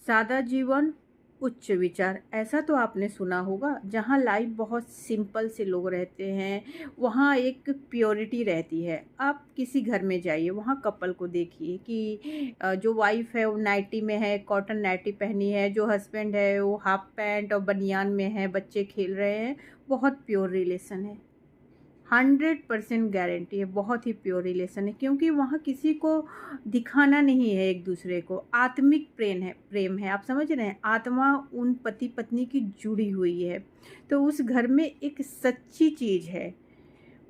सादा जीवन, उच्च विचार, ऐसा तो आपने सुना होगा। जहाँ लाइफ बहुत सिंपल से लोग रहते हैं, वहाँ एक प्योरिटी रहती है। आप किसी घर में जाइए, वहाँ कपल को देखिए कि जो वाइफ है वो नाइटी में है, कॉटन नाइटी पहनी है, जो हस्बैंड है वो हाफ पैंट और बनियान में है, बच्चे खेल रहे हैं। बहुत प्योर रिलेशन है। 100% गारंटी है, बहुत ही प्योर रिलेशन है, क्योंकि वहाँ किसी को दिखाना नहीं है एक दूसरे को। आत्मिक प्रेम है, आप समझ रहे हैं। आत्मा उन पति पत्नी की जुड़ी हुई है, तो उस घर में एक सच्ची चीज़ है।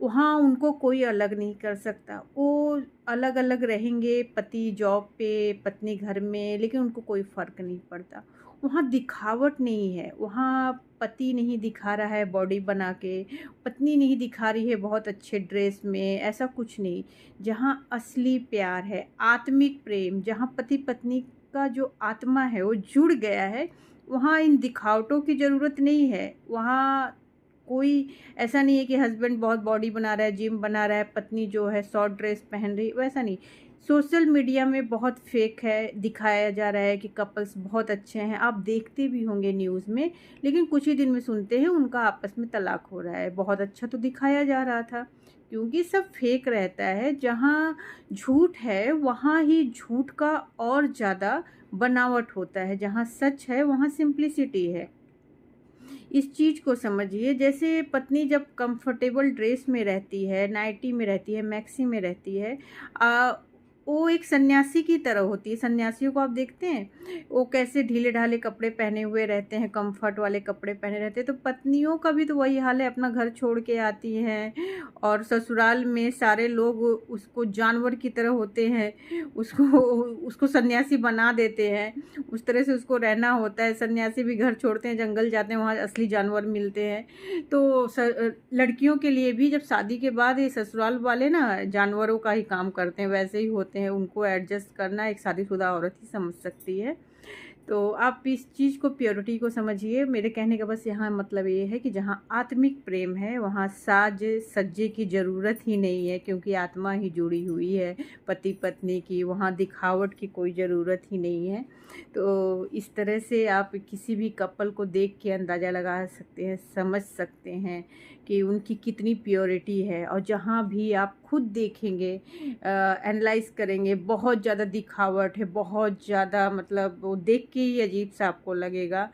वहाँ उनको कोई अलग नहीं कर सकता। वो अलग अलग रहेंगे, पति जॉब पे, पत्नी घर में, लेकिन उनको कोई फ़र्क नहीं पड़ता। वहाँ दिखावट नहीं है। वहाँ पति नहीं दिखा रहा है बॉडी बना के, पत्नी नहीं दिखा रही है बहुत अच्छे ड्रेस में, ऐसा कुछ नहीं। जहाँ असली प्यार है, आत्मिक प्रेम, जहाँ पति पत्नी का जो आत्मा है वो जुड़ गया है, वहाँ इन दिखावटों की ज़रूरत नहीं है। वहाँ कोई ऐसा नहीं है कि हस्बैंड बहुत बॉडी बना रहा है, जिम बना रहा है, पत्नी जो है शॉर्ट ड्रेस पहन रही, वैसा नहीं। सोशल मीडिया में बहुत फेक है, दिखाया जा रहा है कि कपल्स बहुत अच्छे हैं, आप देखते भी होंगे न्यूज़ में, लेकिन कुछ ही दिन में सुनते हैं उनका आपस में तलाक हो रहा है। बहुत अच्छा तो दिखाया जा रहा था, क्योंकि सब फेक रहता है। जहाँ झूठ है वहाँ ही झूठ का और ज़्यादा बनावट होता है, जहाँ सच है वहाँ सिंप्लिसिटी है। इस चीज़ को समझिए। जैसे पत्नी जब कंफर्टेबल ड्रेस में रहती है, नाइटी में रहती है, मैक्सी में रहती है, वो एक सन्यासी की तरह होती है। सन्यासियों को आप देखते हैं, वो कैसे ढीले-ढाले कपड़े पहने हुए रहते हैं, कम्फर्ट वाले कपड़े पहने रहते हैं। तो पत्नियों का भी तो वही हाल है, अपना घर छोड़ के आती हैं और ससुराल में सारे लोग उसको जानवर की तरह होते हैं, उसको उसको सन्यासी बना देते हैं। उस तरह से उसको रहना होता है। सन्यासी भी घर छोड़ते हैं, जंगल जाते हैं, वहाँ असली जानवर मिलते हैं। तो लड़कियों के लिए भी जब शादी के बाद ये ससुराल वाले ना जानवरों का ही काम करते हैं, वैसे ही होते हैं। उनको एडजस्ट करना एक शादीशुदा औरत ही समझ सकती है। तो आप इस चीज़ को, प्योरिटी को समझिए। मेरे कहने का बस यहाँ मतलब ये है कि जहाँ आत्मिक प्रेम है वहाँ साज सज्जे की ज़रूरत ही नहीं है, क्योंकि आत्मा ही जुड़ी हुई है पति पत्नी की। वहाँ दिखावट की कोई ज़रूरत ही नहीं है। तो इस तरह से आप किसी भी कपल को देख के अंदाज़ा लगा सकते हैं, समझ सकते हैं कि उनकी कितनी प्योरिटी है। और जहाँ भी आप खुद देखेंगे, एनालाइज़ करेंगे, बहुत ज़्यादा दिखावट है, बहुत ज़्यादा, मतलब वो देख के ही अजीब-सा आपको लगेगा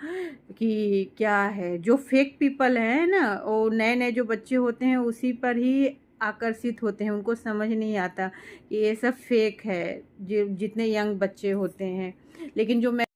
कि क्या है। जो फेक पीपल हैं ना, वो नए-नए जो बच्चे होते हैं उसी पर ही आकर्षित होते हैं। उनको समझ नहीं आता कि ये सब फेक है, जो जितने यंग बच्चे होते हैं। लेकिन जो मैं